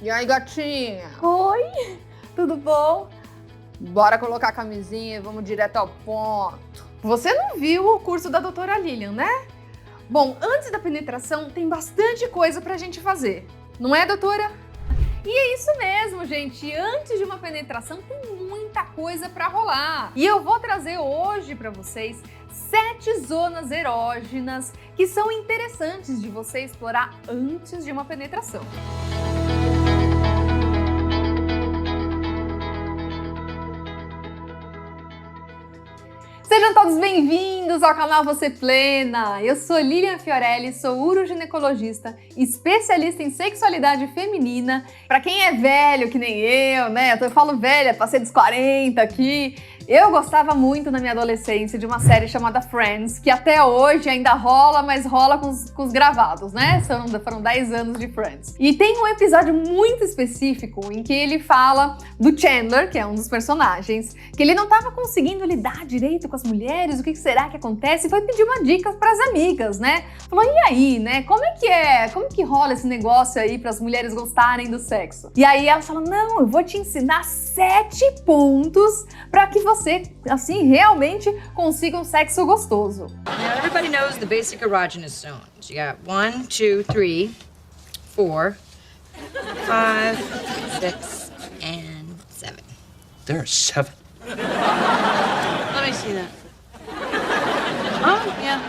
E aí, gatinha? Oi, tudo bom? Bora colocar a camisinha e vamos direto ao ponto. Você não viu o curso da doutora Lilian, né? Bom, antes da penetração tem bastante coisa pra gente fazer, não é, doutora? E é isso mesmo, gente. Antes de uma penetração tem muita coisa pra rolar. E eu vou trazer hoje pra vocês 7 zonas erógenas que são interessantes de você explorar antes de uma penetração. Sejam todos bem-vindos ao canal Você Plena! Eu sou Lilian Fiorelli, sou uroginecologista, especialista em sexualidade feminina. Pra quem é velho, que nem eu, né? Eu falo velha, passei dos 40 aqui. Eu gostava muito na minha adolescência de uma série chamada Friends, que até hoje ainda rola, mas rola com os gravados, né? Foram 10 anos de Friends. E tem um episódio muito específico em que ele fala do Chandler, que é um dos personagens, que ele não tava conseguindo lidar direito com as mulheres, o que será que acontece? E foi pedir uma dica pras amigas, né? Falou, e aí, né? Como que rola esse negócio aí para as mulheres gostarem do sexo? E aí ela falou, não, eu vou te ensinar 7 pontos para que você, assim, realmente consiga um sexo gostoso. Now everybody knows the basic erogenous zones. You got 1, 2, 3, 4, 5, 6, and 7. There are 7. Let me see that. Oh, yeah.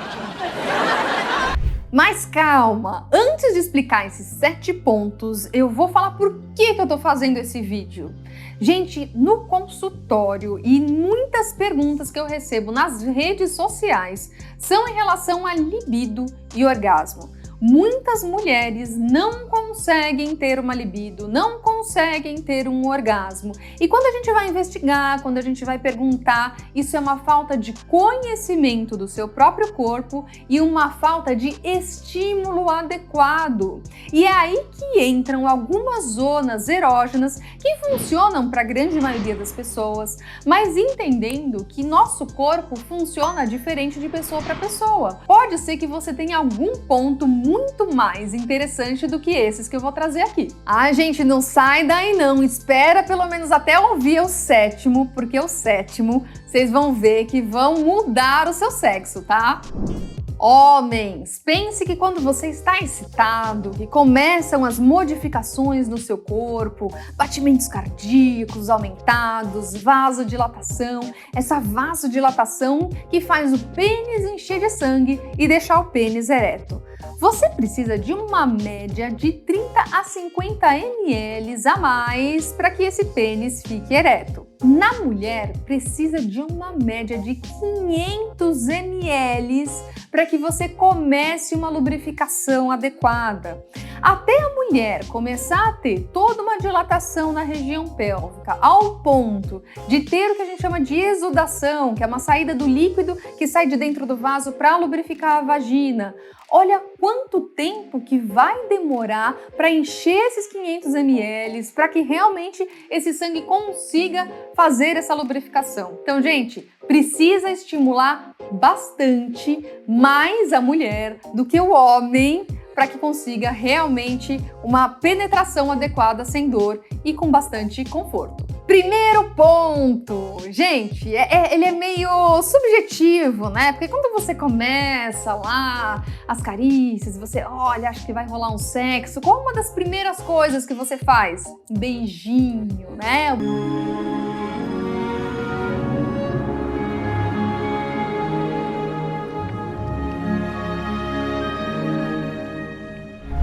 Mas calma, antes de explicar esses 7 pontos, eu vou falar por que eu tô fazendo esse vídeo. Gente, no consultório e muitas perguntas que eu recebo nas redes sociais são em relação a libido e orgasmo. Muitas mulheres não conseguem ter uma libido, não conseguem ter um orgasmo. E quando a gente vai investigar, quando a gente vai perguntar, isso é uma falta de conhecimento do seu próprio corpo e uma falta de estímulo adequado. E é aí que entram algumas zonas erógenas que funcionam para a grande maioria das pessoas, mas entendendo que nosso corpo funciona diferente de pessoa para pessoa. Pode ser que você tenha algum ponto muito mais interessante do que esses que eu vou trazer aqui. Ah, gente, não sai daí não, espera pelo menos até ouvir o 7º, porque o 7º vocês vão ver que vão mudar o seu sexo, tá? Homens, pense que quando você está excitado e começam as modificações no seu corpo, batimentos cardíacos aumentados, vasodilatação, essa vasodilatação que faz o pênis encher de sangue e deixar o pênis ereto. Você precisa de uma média de 30 a 50 ml a mais para que esse pênis fique ereto. Na mulher, precisa de uma média de 500 ml para que você comece uma lubrificação adequada. Até a mulher começar a ter toda uma dilatação na região pélvica, ao ponto de ter o que a gente chama de exudação, que é uma saída do líquido que sai de dentro do vaso para lubrificar a vagina. Olha quanto tempo que vai demorar para encher esses 500 ml, para que realmente esse sangue consiga fazer essa lubrificação. Então, gente, precisa estimular bastante mais a mulher do que o homem para que consiga realmente uma penetração adequada, sem dor e com bastante conforto. Primeiro ponto, gente, ele é meio subjetivo, né? Porque quando você começa lá as carícias, você olha, acha que vai rolar um sexo, qual uma das primeiras coisas que você faz? Um beijinho, né?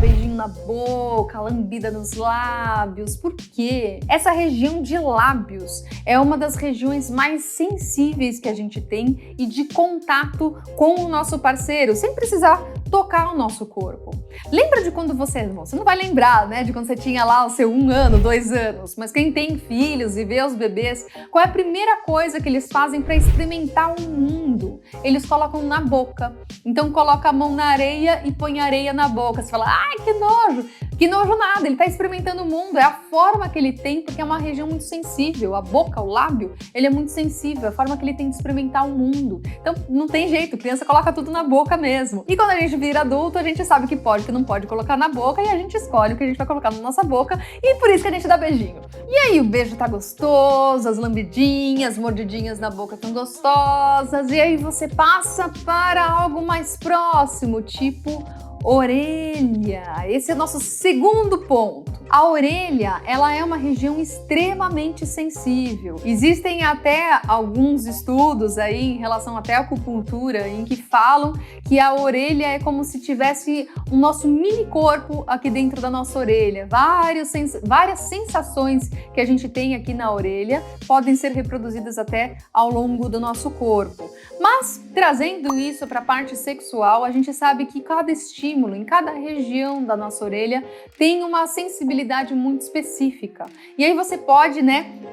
Beijinho na boca, lambida nos lábios. Por quê? Essa região de lábios é uma das regiões mais sensíveis que a gente tem e de contato com o nosso parceiro, sem precisar tocar o nosso corpo. Lembra de quando você não vai lembrar, né, de quando você tinha lá o seu 1 ano, 2 anos, mas quem tem filhos e vê os bebês, qual é a primeira coisa que eles fazem para experimentar o mundo? eles colocam na boca. Então coloca a mão na areia e põe areia na boca. Você fala, ai, que nojo! Que nojo nada, ele está experimentando o mundo, é a forma que ele tem, porque é uma região muito sensível. A boca, o lábio, ele é muito sensível, é a forma que ele tem de experimentar o mundo. Então não tem jeito, criança coloca tudo na boca mesmo. E quando a gente vira adulto, a gente sabe que pode, que não pode colocar na boca, e a gente escolhe o que a gente vai colocar na nossa boca, e por isso que a gente dá beijinho. E aí o beijo tá gostoso, as lambidinhas, mordidinhas na boca tão gostosas, e aí você passa para algo mais próximo, tipo orelha. Esse é o nosso segundo ponto. A orelha, ela é uma região extremamente sensível. Existem até alguns estudos aí em relação até à acupuntura em que falam que a orelha é como se tivesse o nosso mini corpo aqui dentro da nossa orelha. Várias sensações que a gente tem aqui na orelha podem ser reproduzidas até ao longo do nosso corpo. Mas trazendo isso para a parte sexual, a gente sabe que cada estímulo em cada região da nossa orelha tem uma sensibilidade muito específica. E aí você pode,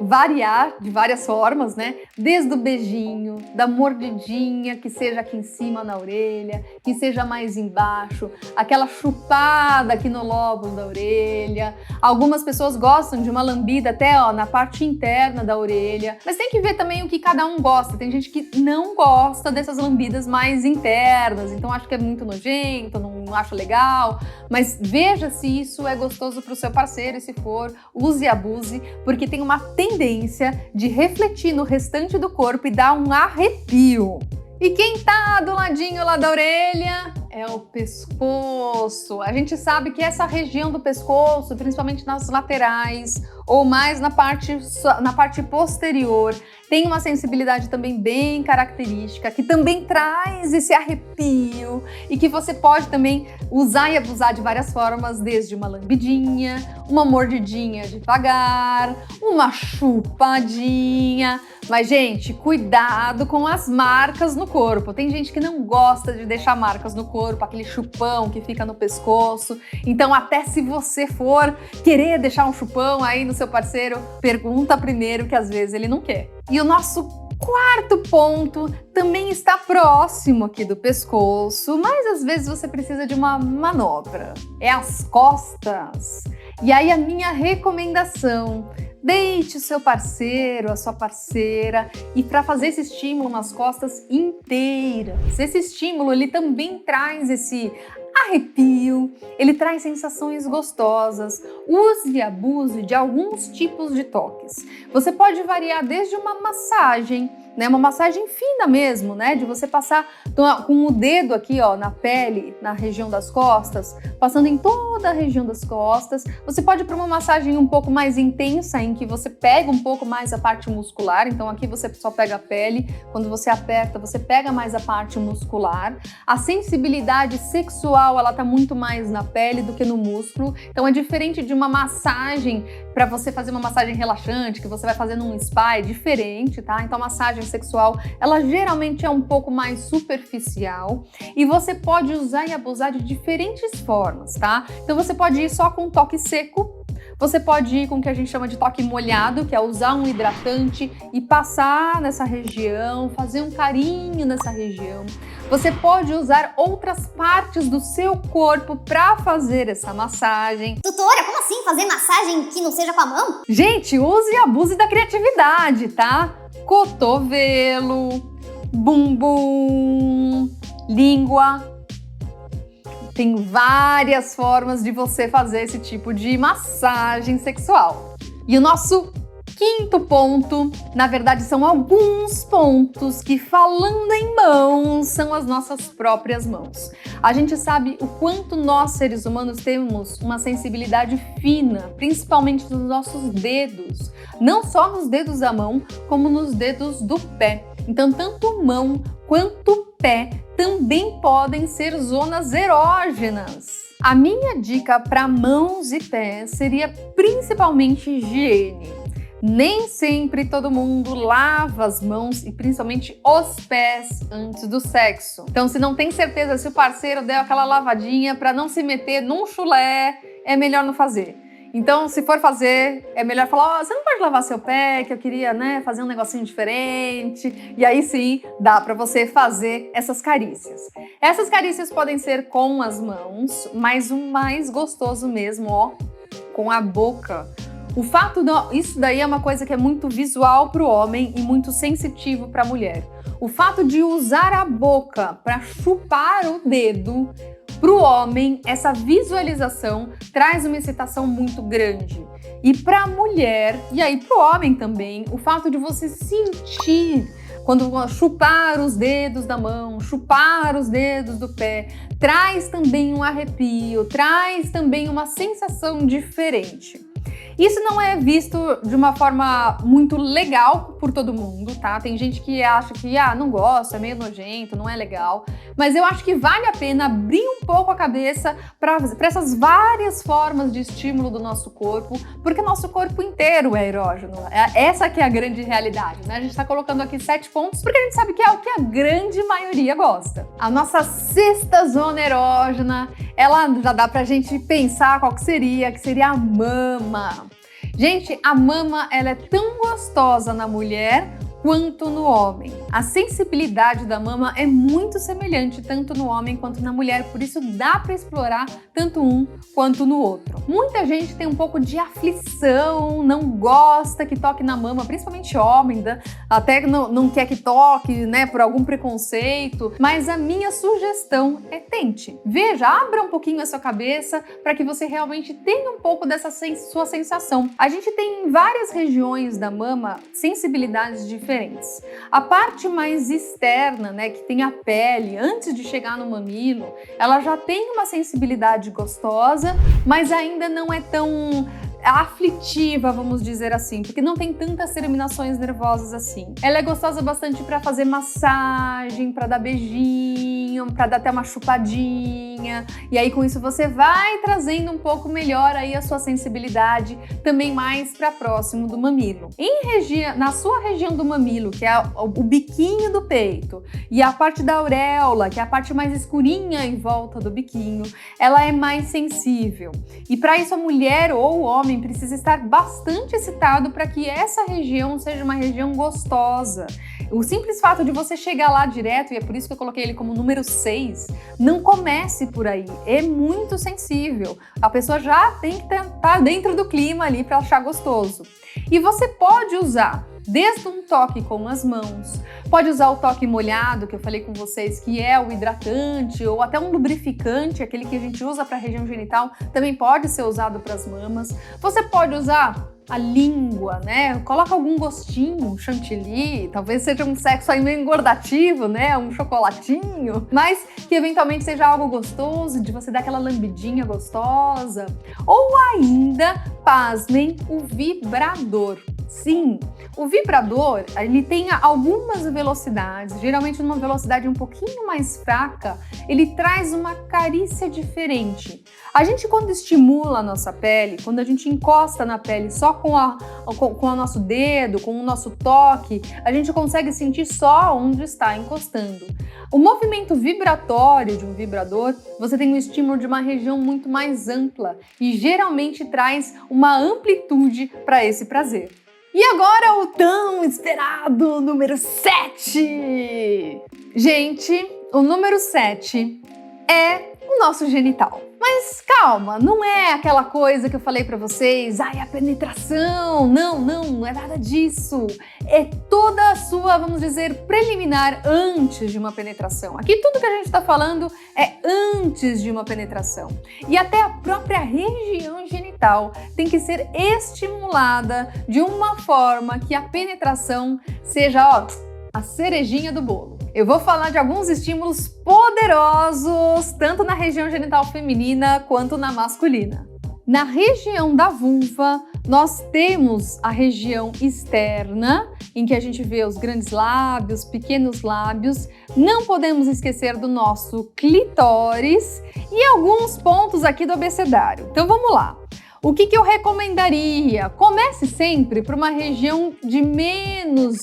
variar de várias formas, Desde o beijinho, da mordidinha, que seja aqui em cima na orelha, que seja mais embaixo, aquela chupada aqui no lóbulo da orelha. Algumas pessoas gostam de uma lambida até na parte interna da orelha, mas tem que ver também o que cada um gosta. Tem gente que não gosta dessas lambidas mais internas, então acho que é muito nojento, não acha legal, mas veja se isso é gostoso para o seu parceiro e se for, use e abuse, porque tem uma tendência de refletir no restante do corpo e dar um arrepio. E quem tá do ladinho lá da orelha é o pescoço. A gente sabe que essa região do pescoço, principalmente nas laterais ou mais na parte posterior, tem uma sensibilidade também bem característica, que também traz esse arrepio e que você pode também usar e abusar de várias formas, desde uma lambidinha, uma mordidinha devagar, uma chupadinha. Mas, gente, cuidado com as marcas no corpo. Tem gente que não gosta de deixar marcas no corpo, aquele chupão que fica no pescoço. Então, até se você for querer deixar um chupão aí no seu parceiro, pergunta primeiro, que às vezes ele não quer. E o nosso quarto ponto também está próximo aqui do pescoço, mas às vezes você precisa de uma manobra. É as costas. E aí a minha recomendação: deite o seu parceiro, a sua parceira, e para fazer esse estímulo nas costas inteiras. Esse estímulo, ele também traz esse arrepio, ele traz sensações gostosas. Use e abuse de alguns tipos de toques. Você pode variar desde uma massagem, uma massagem fina mesmo, de você passar com o dedo aqui, na pele, na região das costas, passando em toda a região das costas. Você pode ir para uma massagem um pouco mais intensa, em que você pega um pouco mais a parte muscular. Então aqui você só pega a pele, quando você aperta, você pega mais a parte muscular. A sensibilidade sexual, ela tá muito mais na pele do que no músculo. Então é diferente de uma massagem, para você fazer uma massagem relaxante, que você vai fazer num spa, é diferente, tá? Então a massagem sexual, ela geralmente é um pouco mais superficial e você pode usar e abusar de diferentes formas, tá? Então você pode ir só com um toque seco, você pode ir com o que a gente chama de toque molhado, que é usar um hidratante e passar nessa região, fazer um carinho nessa região. Você pode usar outras partes do seu corpo para fazer essa massagem. Tutora, como assim fazer massagem que não seja com a mão? Gente, use e abuse da criatividade, tá? Cotovelo, bumbum, língua. Tem várias formas de você fazer esse tipo de massagem sexual. E o nosso quinto ponto, na verdade, são alguns pontos que, falando em mãos, são as nossas próprias mãos. A gente sabe o quanto nós, seres humanos, temos uma sensibilidade fina, principalmente nos nossos dedos. Não só nos dedos da mão, como nos dedos do pé. Então, tanto mão quanto pé também podem ser zonas erógenas. A minha dica para mãos e pés seria principalmente higiene. Nem sempre todo mundo lava as mãos e principalmente os pés antes do sexo. Então, se não tem certeza se o parceiro deu aquela lavadinha para não se meter num chulé, é melhor não fazer. Então, se for fazer, é melhor falar, ó, você não pode lavar seu pé, que eu queria, né, fazer um negocinho diferente. E aí sim, dá pra você fazer essas carícias. Essas carícias podem ser com as mãos, mas o mais gostoso mesmo, ó, com a boca. O fato isso daí é uma coisa que é muito visual pro homem e muito sensitivo pra mulher. O fato de usar a boca para chupar o dedo, para o homem, essa visualização traz uma excitação muito grande. E para a mulher, e aí para o homem também, o fato de você sentir, quando chupar os dedos da mão, chupar os dedos do pé, traz também um arrepio, traz também uma sensação diferente. Isso não é visto de uma forma muito legal por todo mundo, tá? Tem gente que acha que, não gosta, é meio nojento, não é legal. Mas eu acho que vale a pena abrir um pouco a cabeça para essas várias formas de estímulo do nosso corpo, porque nosso corpo inteiro é erógeno. Essa que é a grande realidade, né? A gente tá colocando aqui 7 pontos porque a gente sabe que é o que a grande maioria gosta. A nossa sexta zona erógena, ela já dá pra gente pensar qual que seria a mama. Gente, a mama ela é tão gostosa na mulher quanto no homem. A sensibilidade da mama é muito semelhante tanto no homem quanto na mulher, por isso dá para explorar tanto um quanto no outro. Muita gente tem um pouco de aflição, não gosta que toque na mama, principalmente homem, até não quer que toque, né, por algum preconceito, mas a minha sugestão é tente. Veja, abra um pouquinho a sua cabeça para que você realmente tenha um pouco dessa sua sensação. A gente tem em várias regiões da mama sensibilidades diferentes. A parte mais externa, né, que tem a pele, antes de chegar no mamilo, ela já tem uma sensibilidade gostosa, mas ainda não é tão aflitiva, vamos dizer assim, porque não tem tantas terminações nervosas assim. Ela é gostosa bastante para fazer massagem, para dar beijinho, para dar até uma chupadinha, e aí com isso você vai trazendo um pouco melhor aí a sua sensibilidade, também mais para próximo do mamilo. Na sua região do mamilo, que é o biquinho do peito, e a parte da auréola, que é a parte mais escurinha em volta do biquinho, ela é mais sensível. E para isso a mulher ou o homem precisa estar bastante excitado para que essa região seja uma região gostosa. O simples fato de você chegar lá direto, e é por isso que eu coloquei ele como número 6, não comece por aí, é muito sensível. A pessoa já tem que estar dentro do clima ali para achar gostoso. E você pode usar desde um toque com as mãos, pode usar o toque molhado, que eu falei com vocês, que é o hidratante, ou até um lubrificante, aquele que a gente usa para a região genital, também pode ser usado para as mamas. Você pode usar a língua, né? Coloca algum gostinho, um chantilly, talvez seja um sexo aí meio engordativo, né? Um chocolatinho, mas que eventualmente seja algo gostoso, de você dar aquela lambidinha gostosa. Ou ainda, pasmem, o vibrador. Sim, o vibrador, ele tem algumas velocidades, geralmente numa velocidade um pouquinho mais fraca, ele traz uma carícia diferente. A gente, quando estimula a nossa pele, quando a gente encosta na pele só com o nosso dedo, com o nosso toque, a gente consegue sentir só onde está encostando. O movimento vibratório de um vibrador, você tem um estímulo de uma região muito mais ampla e geralmente traz uma amplitude para esse prazer. E agora o tão esperado número 7! Gente, o número 7 é o nosso genital. Mas calma, não é aquela coisa que eu falei pra vocês, a penetração, não é nada disso. É toda a sua, vamos dizer, preliminar antes de uma penetração. Aqui tudo que a gente tá falando é antes de uma penetração. E até a própria região genital tem que ser estimulada de uma forma que a penetração seja, a cerejinha do bolo. Eu vou falar de alguns estímulos poderosos, tanto na região genital feminina quanto na masculina. Na região da vulva, nós temos a região externa, em que a gente vê os grandes lábios, pequenos lábios. Não podemos esquecer do nosso clitóris e alguns pontos aqui do abecedário. Então vamos lá. O que eu recomendaria? Comece sempre por uma região de menos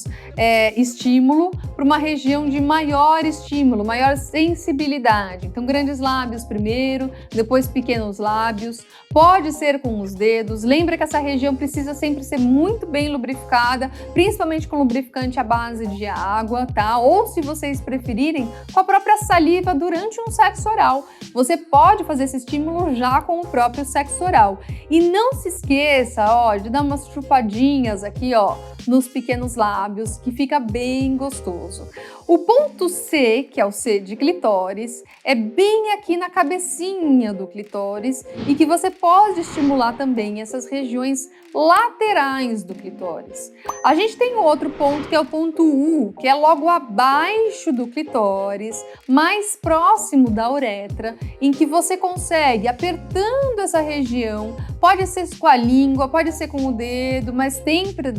estímulo para uma região de maior estímulo, maior sensibilidade. Então, grandes lábios primeiro, depois pequenos lábios. Pode ser com os dedos. Lembra que essa região precisa sempre ser muito bem lubrificada, principalmente com lubrificante à base de água, tá? Ou, se vocês preferirem, com a própria saliva durante um sexo oral. Você pode fazer esse estímulo já com o próprio sexo oral. E não se esqueça, ó, de dar umas chupadinhas aqui, ó, nos pequenos lábios, que fica bem gostoso. O ponto C, que é o C de clitóris, é bem aqui na cabecinha do clitóris e que você pode estimular também essas regiões laterais do clitóris. A gente tem outro ponto, que é o ponto U, que é logo abaixo do clitóris, mais próximo da uretra, em que você consegue, apertando essa região, pode ser com a língua, pode ser com o dedo, mas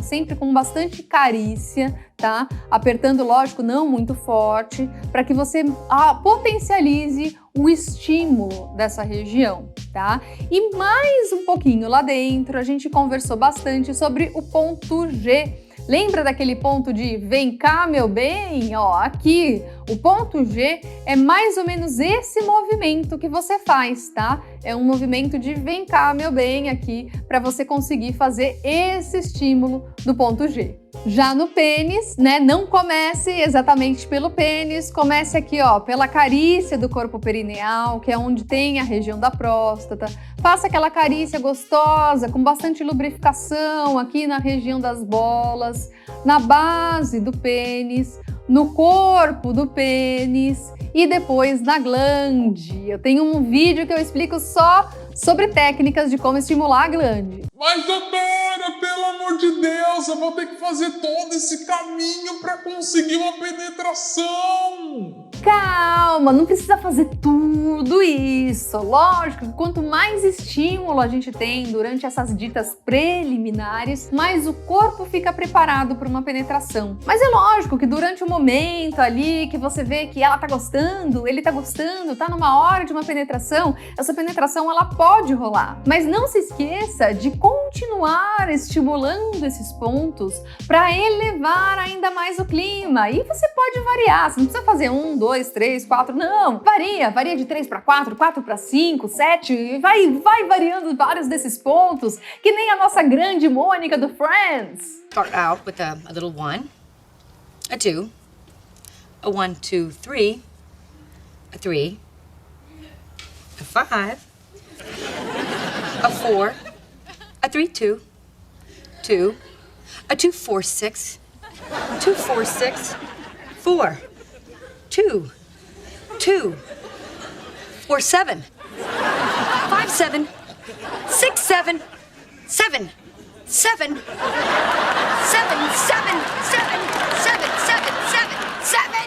sempre com bastante carícia, tá? Apertando, lógico, não muito forte, para que você potencialize o estímulo dessa região, tá? E mais um pouquinho lá dentro, a gente conversou bastante sobre o ponto G. Lembra daquele ponto de vem cá, meu bem? Ó, aqui, o ponto G é mais ou menos esse movimento que você faz, tá? É um movimento de vem cá, meu bem, aqui, para você conseguir fazer esse estímulo do ponto G. Já no pênis, né, não comece exatamente pelo pênis, comece aqui, ó, pela carícia do corpo perineal, que é onde tem a região da próstata. Faça aquela carícia gostosa, com bastante lubrificação aqui na região das bolas, na base do pênis, no corpo do pênis e depois na glande. Eu tenho um vídeo que eu explico só sobre técnicas de como estimular a glande. Mas, doutora, pelo amor de Deus, eu vou ter que fazer todo esse caminho para conseguir uma penetração. Calma, não precisa fazer tudo isso. Lógico que quanto mais estímulo a gente tem durante essas ditas preliminares, mais o corpo fica preparado para uma penetração. Mas é lógico que durante o momento ali que você vê que ela tá gostando, ele tá gostando, tá numa hora de uma penetração, essa penetração ela pode rolar. Mas não se esqueça de continuar estimulando esses pontos para elevar ainda mais o clima. E você pode variar, você não precisa fazer 1, 2, 3, 4, não. Varia de 3 para 4, 4 para 5, 7, e vai variando vários desses pontos, que nem a nossa grande Mônica do Friends. Start out with a little 1, a 2, a 1, 2, 3, a 3, a 5, a 4, a 3, 2, 2, a 2, 4, 6, 2, 4, 6, 4, 2, 2, 4, 7, 5, 7, 6, 7, 7, 7, 7, 7, 7, 7, 7, 7.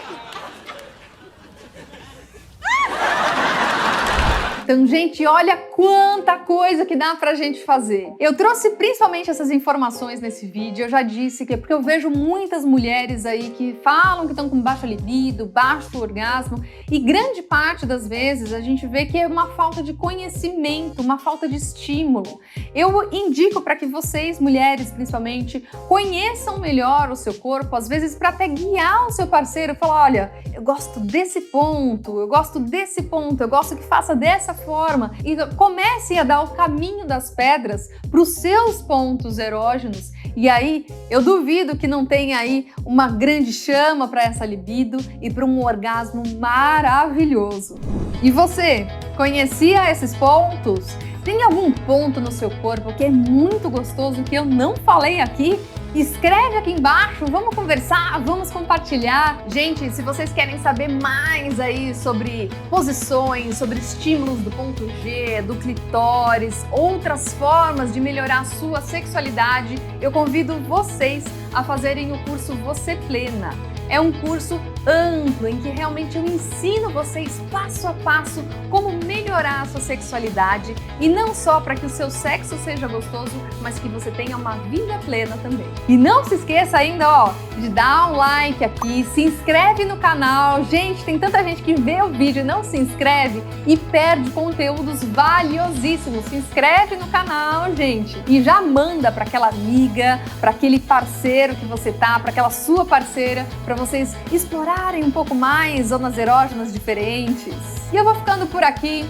Então, gente, olha quanta coisa que dá pra gente fazer. Eu trouxe principalmente essas informações nesse vídeo. Eu já disse que é porque eu vejo muitas mulheres aí que falam que estão com baixa libido, baixo orgasmo, e grande parte das vezes a gente vê que é uma falta de conhecimento, uma falta de estímulo. Eu indico para que vocês, mulheres principalmente, conheçam melhor o seu corpo, às vezes para até guiar o seu parceiro, falar, olha, eu gosto desse ponto, eu gosto desse ponto, eu gosto que faça dessa forma, e comece a dar o caminho das pedras para os seus pontos erógenos. E aí, eu duvido que não tenha aí uma grande chama para essa libido e para um orgasmo maravilhoso. E você, conhecia esses pontos? Tem algum ponto no seu corpo que é muito gostoso que eu não falei aqui? Escreve aqui embaixo, vamos conversar, vamos compartilhar. Gente, se vocês querem saber mais aí sobre posições, sobre estímulos do ponto G, do clitóris, outras formas de melhorar a sua sexualidade, eu convido vocês a fazerem o curso Você Plena. É um curso amplo em que realmente eu ensino vocês passo a passo como melhorar melhorar a sua sexualidade e não só para que o seu sexo seja gostoso, mas que você tenha uma vida plena também. E não se esqueça ainda, ó, de dar um like aqui, se inscreve no canal. Gente, tem tanta gente que vê o vídeo e não se inscreve e perde conteúdos valiosíssimos. Se inscreve no canal, gente, e já manda para aquela amiga, para aquele parceiro que você tá, para aquela sua parceira, para vocês explorarem um pouco mais zonas erógenas diferentes. E eu vou ficando por aqui.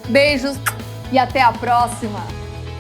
Beijos e até a próxima!